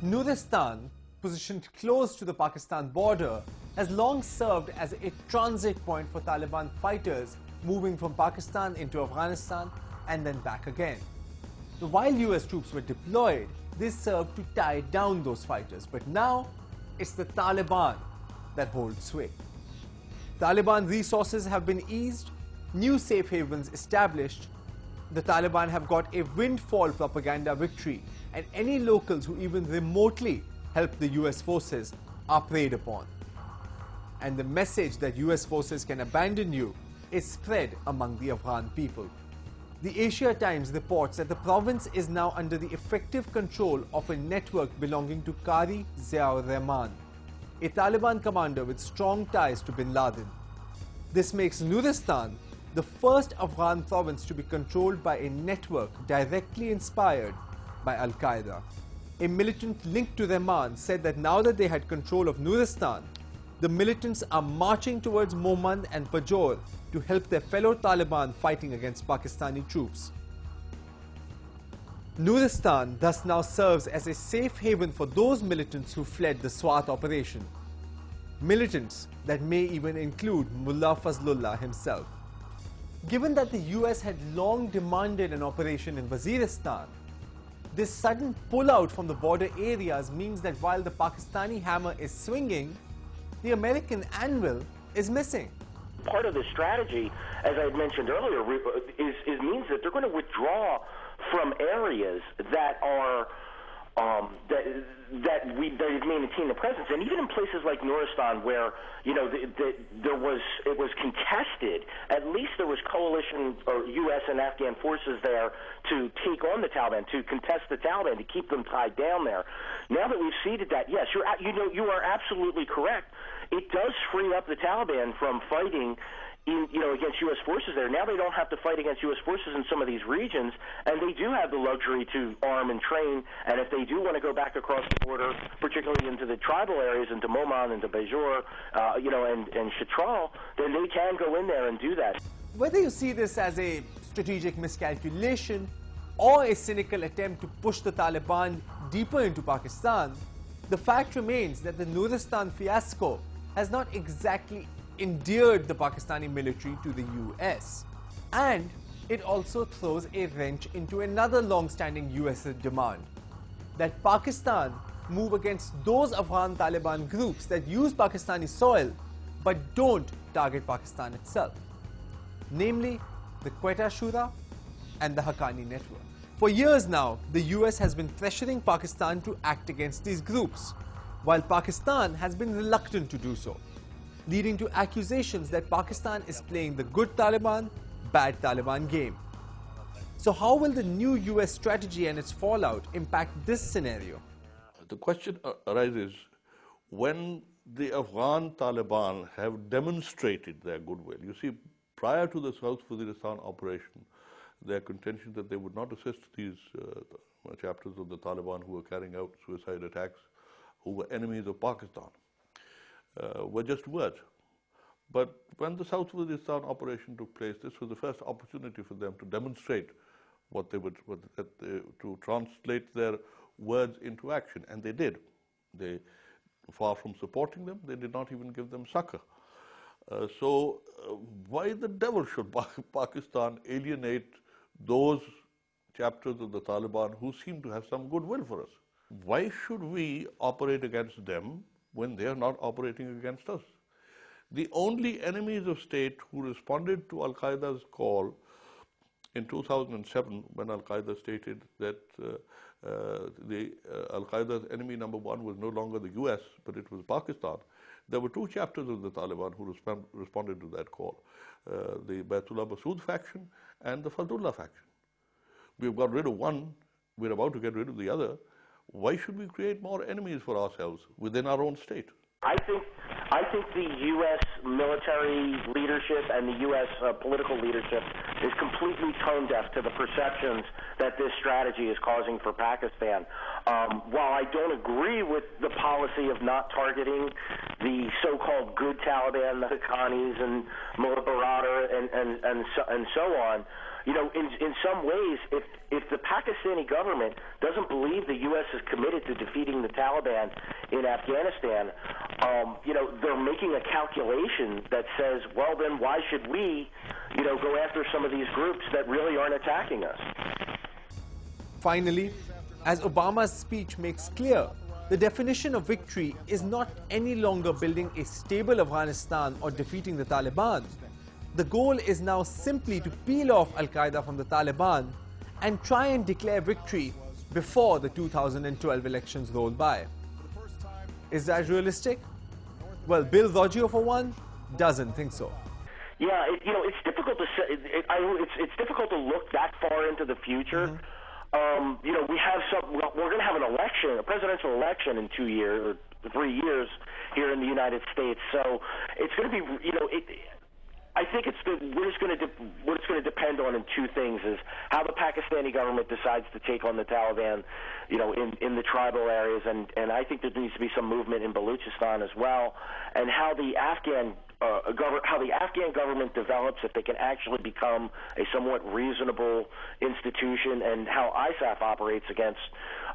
Nuristan, positioned close to the Pakistan border, has long served as a transit point for Taliban fighters moving from Pakistan into Afghanistan and then back again. While US troops were deployed, they served to tie down those fighters. But now, it's the Taliban that holds sway. Taliban resources have been eased, new safe havens established. The Taliban have got a windfall propaganda victory, and any locals who even remotely help the US forces are preyed upon. And the message that US forces can abandon you is spread among the Afghan people. The Asia Times reports that the province is now under the effective control of a network belonging to Qari Ziaur Rahman, a Taliban commander with strong ties to bin Laden. This makes Nuristan the first Afghan province to be controlled by a network directly inspired by Al-Qaeda. A militant linked to Rahman said that now that they had control of Nuristan, the militants are marching towards Mohmand and Pajor to help their fellow Taliban fighting against Pakistani troops. Nuristan thus now serves as a safe haven for those militants who fled the Swat operation. Militants that may even include Mullah Fazlullah himself. Given that the US had long demanded an operation in Waziristan, this sudden pullout from the border areas means that while the Pakistani hammer is swinging, the American anvil is missing. Part of the strategy, as I had mentioned earlier, means that they're going to withdraw from areas that are that maintain the presence, and even in places like Nuristan, where it was contested. At least there was coalition or U.S. and Afghan forces there to take on the Taliban, to contest the Taliban, to keep them tied down there. Now that we've ceded that, yes, you are absolutely correct. It does free up the Taliban from fighting against U.S. forces there. Now they don't have to fight against U.S. forces in some of these regions, and they do have the luxury to arm and train. And if they do want to go back across the border, particularly into the tribal areas, into Mohmand, into Bajor, and Chitral, then they can go in there and do that. Whether you see this as a strategic miscalculation or a cynical attempt to push the Taliban deeper into Pakistan, the fact remains that the Nuristan fiasco has not exactly endeared the Pakistani military to the US. And it also throws a wrench into another long-standing US demand, that Pakistan move against those Afghan Taliban groups that use Pakistani soil but don't target Pakistan itself, namely the Quetta Shura and the Haqqani network. For years now, the US has been pressuring Pakistan to act against these groups, while Pakistan has been reluctant to do so, leading to accusations that Pakistan is playing the good Taliban, bad Taliban game. So how will the new US strategy and its fallout impact this scenario? The question arises when the Afghan Taliban have demonstrated their goodwill. You see, prior to the South Waziristan operation, their contention that they would not assist these chapters of the Taliban who were carrying out suicide attacks, who were enemies of Pakistan, were just words. But when the South Waziristan operation took place, this was the first opportunity for them to demonstrate what they would, to translate their words into action, and they did. They, far from supporting them, they did not even give them succor. So why the devil should Pakistan alienate those chapters of the Taliban who seem to have some goodwill for us? Why should we operate against them when they are not operating against us? The only enemies of state who responded to Al-Qaeda's call in 2007, when Al-Qaeda stated that Al-Qaeda's enemy number one was no longer the US, but it was Pakistan, there were two chapters of the Taliban who responded to that call, the Baitullah Masood faction and the Fazlullah faction. We've got rid of one, we're about to get rid of the other. Why should we create more enemies for ourselves within our own state? I think the U.S. military leadership and the U.S. Political leadership is completely tone deaf to the perceptions that this strategy is causing for Pakistan. While I don't agree with the policy of not targeting the so-called good Taliban, the Haqqanis and Mullah Baradar and so on, you know, in some ways, if the Pakistani government doesn't believe the U.S. is committed to defeating the Taliban in Afghanistan, you know, they're making a calculation that says, well, then why should we, you know, go after some of these groups that really aren't attacking us? Finally, as Obama's speech makes clear, the definition of victory is not any longer building a stable Afghanistan or defeating the Taliban. The goal is now simply to peel off Al-Qaeda from the Taliban and try and declare victory before the 2012 elections roll by. Is that realistic? Well, Bill Zoggio, for one, doesn't think so. Yeah, you know, it's difficult to say. It's difficult to look that far into the future. You know, we're going to have an election, a presidential election in 2 years or 3 years here in the United States. So it's going to be, you know, I think what it's going to depend on in two things is how the Pakistani government decides to take on the Taliban, you know, in the tribal areas, and I think there needs to be some movement in Baluchistan as well, and how the Afghan government develops, if they can actually become a somewhat reasonable institution, and how ISAF operates against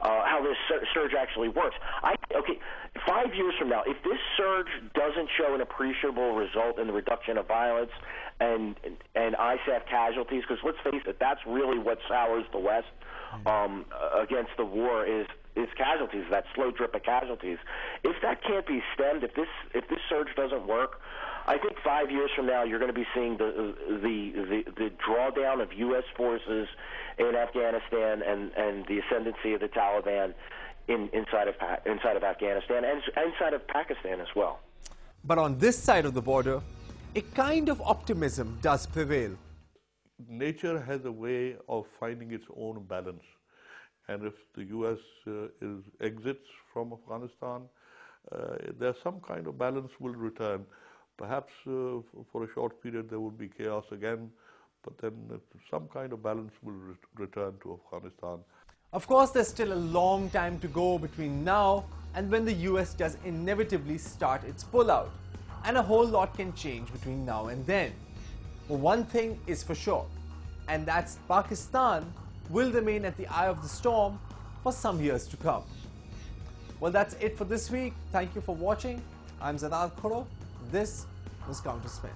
how this surge actually works. Okay, 5 years from now, if this surge doesn't show an appreciable result in the reduction of violence and ISAF casualties, because let's face it, that's really what sours the West against the war is casualties, that slow drip of casualties. If that can't be stemmed, if this surge doesn't work, I think 5 years from now you're going to be seeing the drawdown of U.S. forces in Afghanistan and the ascendancy of the Taliban inside of Afghanistan and inside of Pakistan as well. But on this side of the border, a kind of optimism does prevail. Nature has a way of finding its own balance. And if the U.S. exits from Afghanistan, there's some kind of balance will return. Perhaps for a short period there would be chaos again, but then some kind of balance will return to Afghanistan. Of course, there's still a long time to go between now and when the US does inevitably start its pullout. And a whole lot can change between now and then. But one thing is for sure, and that's Pakistan will remain at the eye of the storm for some years to come. Well, that's it for this week. Thank you for watching. I'm Zanal Khoro. This was Counterspin.